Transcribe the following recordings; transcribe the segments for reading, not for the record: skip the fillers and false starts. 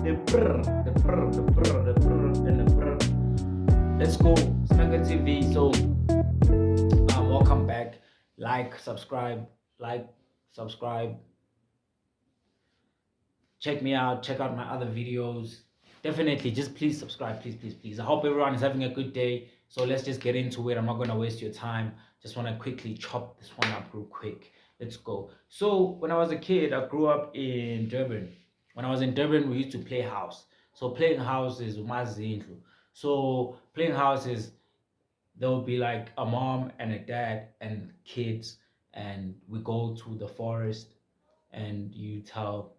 and the brr. Let's go, Snacker TV. So, welcome back. Like, subscribe, like, subscribe. Check me out. Check out my other videos. Definitely, just please subscribe, please. I hope everyone is having a good day. So let's just get into it. I'm not gonna waste your time. Just want to quickly chop this one up real quick. Let's go. So when I was a kid, I grew up in Durban. When I was in Durban, we used to play house. So playing house is umazindlu. So playing house is there will be like a mom and a dad and kids, and we go to the forest, and you tell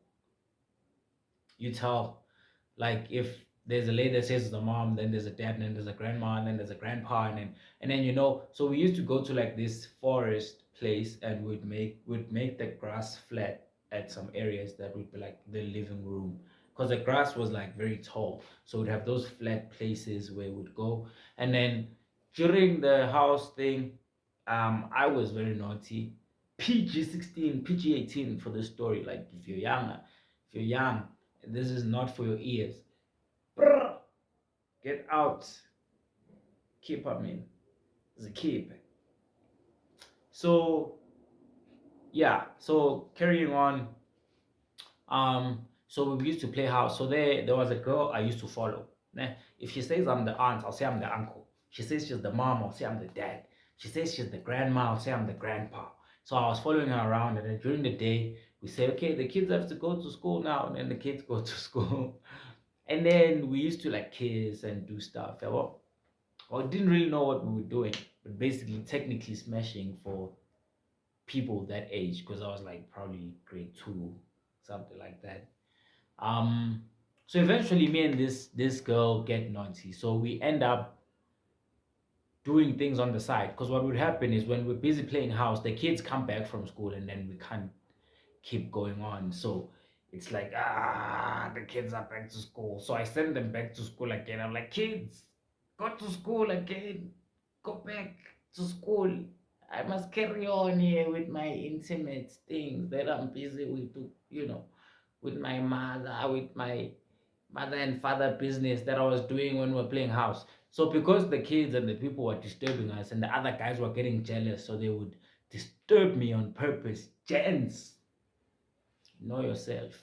like if there's a lady that says the mom, then there's a dad, and then there's a grandma, and then there's a grandpa, and then so we used to go to like this forest place, and we'd make the grass flat at some areas that would be like the living room, because the grass was like very tall, so we'd have those flat places where we'd go. And then during the house thing, I was very naughty. PG16, PG18 for the story. Like if you're young, this is not for your ears. Brrr, get out. Keep, I mean, it's a keep. So yeah, so carrying on. So we used to play house. So there was a girl I used to follow. If she says I'm the aunt, I'll say I'm the uncle. She says she's the mom, I'll say I'm the dad. She says she's the grandma, I'll say I'm the grandpa. So I was following her around, and then during the day we say, okay, the kids have to go to school now, and then the kids go to school. And then we used to like kiss and do stuff. Yeah, well, I didn't really know what we were doing, but basically, technically smashing for people that age, because I was like probably grade two, something like that. Um, so eventually, me and this girl get naughty. So we end up doing things on the side. Because what would happen is when we're busy playing house, the kids come back from school, and then we can't keep going on. So it's like, the kids are back to school. So I send them back to school again. I'm like, kids, go to school again. Go back to school. I must carry on here with my intimate things that I'm busy with, with my mother, with my mother and father business that I was doing when we were playing house. So because the kids and the people were disturbing us, and the other guys were getting jealous, so they would disturb me on purpose. Gents, know yourself.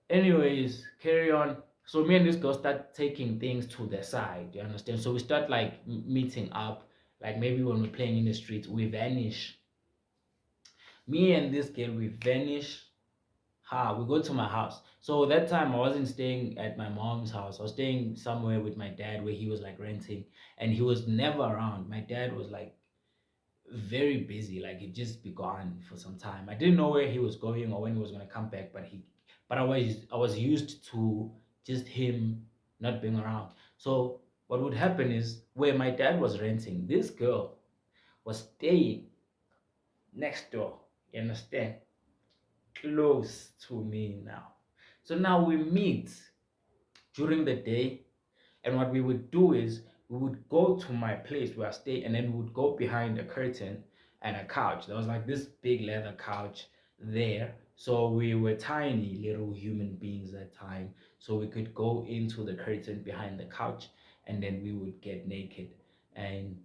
Anyways, carry on. So me and this girl start taking things to the side. You understand? So we start like meeting up. Like maybe when we're playing in the street, we vanish. Me and this girl, we vanish. We go to my house. So that time I wasn't staying at my mom's house. I was staying somewhere with my dad where he was like renting, and he was never around. My dad was like very busy, like he'd just be gone for some time. I didn't know where he was going or when he was gonna come back, but I was used to just him not being around. So what would happen is where my dad was renting, this girl was staying next door. You understand? Close to me now. So now we meet during the day, and what we would do is we would go to my place where I stay, and then we would go behind a curtain and a couch. There was like this big leather couch there. So we were tiny little human beings at time. So we could go into the curtain behind the couch, and then we would get naked. And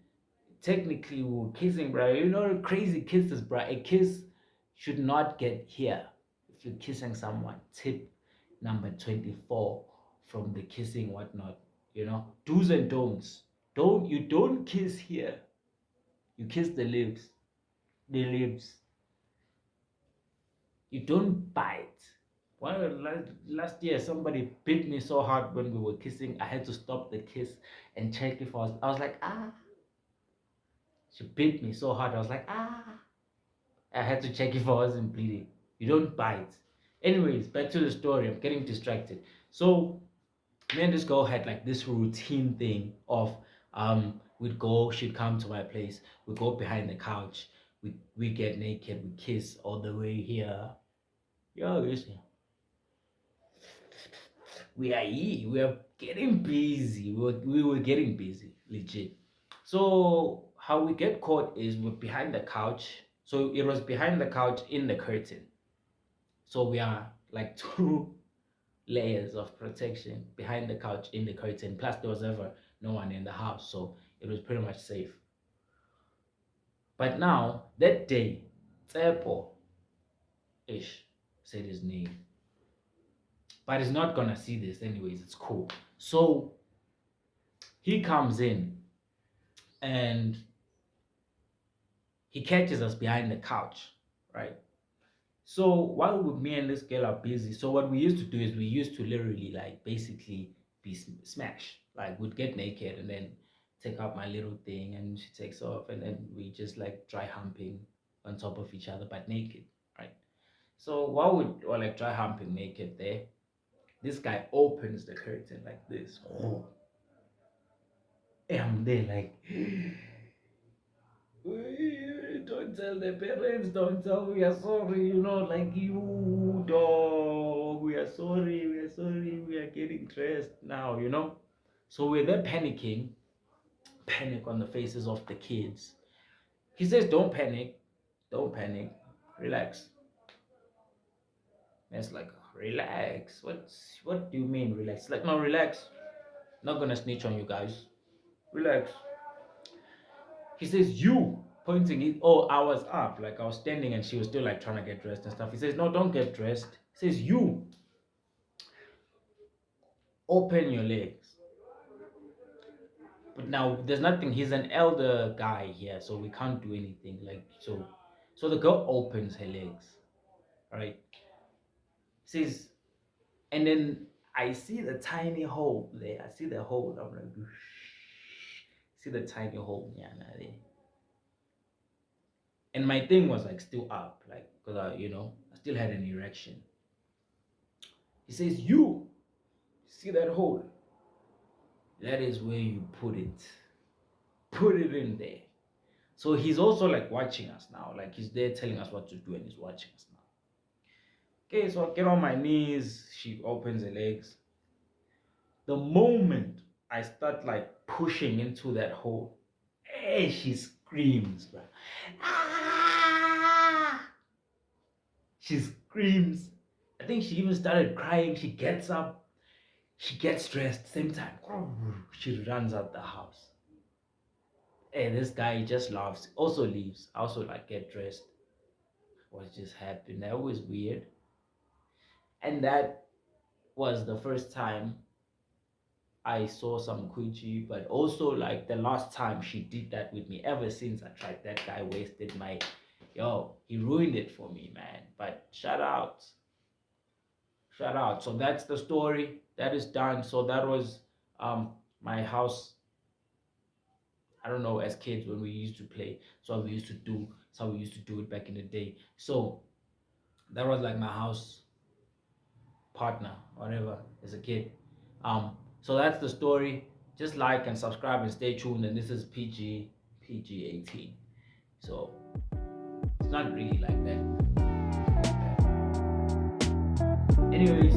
technically we were kissing, bro. You know, crazy kisses, bro. A kiss should not get here. If you're kissing someone, tip number 24 from the kissing whatnot. Do's and don'ts. You don't kiss here. You kiss the lips. The lips. You don't bite. Well, last year somebody bit me so hard when we were kissing. I had to stop the kiss and check if I was like, ah. She bit me so hard. I was like, ah. I had to check if I wasn't bleeding. You don't bite. Anyways, back to the story. I'm getting distracted. So me and this girl had like this routine thing of we'd go, she'd come to my place, we'd go behind the couch, we get naked, we kiss all the way here. Yo, listen. We are getting busy. We were getting busy, legit. So how we get caught is we're behind the couch. So it was behind the couch in the curtain. So we are like two. layers of protection behind the couch, in the curtain. Plus, there was ever no one in the house, so it was pretty much safe. But now, that day, Tsepo ish said his name, but he's not gonna see this anyways. It's cool. So he comes in and he catches us behind the couch, right? So while me and this girl are busy, so what we used to do is we used to literally like basically be smash. Like we'd get naked and then take out my little thing and she takes off and then we just like dry humping on top of each other but naked, right? So while we were like dry humping naked there, this guy opens the curtain like this. Oh, and I'm there like don't tell the parents, don't tell, we are sorry, like you dog, we are sorry, we are getting dressed now. So we're there panicking, panic on the faces of the kids. He says, don't panic, relax. And it's like, relax. What do you mean relax? Like, no, relax. Not gonna snitch on you guys. Relax. He says, you, pointing it. Oh, I was up, like I was standing and she was still like trying to get dressed and stuff. He says, no, don't get dressed. He says, you, open your legs. But now there's nothing, he's an elder guy here, so we can't do anything. Like, so the girl opens her legs, right? Says, and then I see the tiny hole there. I see the hole. I'm like, see the tiny hole, yeah, there. And my thing was like still up, like because I still had an erection. He says, you see that hole? That is where you put it. Put it in there. So he's also like watching us now. Like he's there telling us what to do and he's watching us now. Okay, so I get on my knees. She opens her legs. The moment I start like pushing into that hole, hey, she screams, bro. Ah! She screams. I think she even started crying. She gets up. She gets dressed. Same time. She runs out the house. Hey, this guy just laughs. Also leaves. I also like get dressed. What just happened? That was weird. And that was the first time I saw some Kuchi, but also like the last time she did that with me. Ever since I tried, that guy wasted my, he ruined it for me, man. But shout out. Shout out. So that's the story. That is done. So that was my house. I don't know, as kids when we used to play. So we used to do. That's how we used to do it back in the day. So that was like my house partner, whatever, as a kid. So that's the story. Just like and subscribe and stay tuned. And this is PG18. So it's not really like that. Anyways,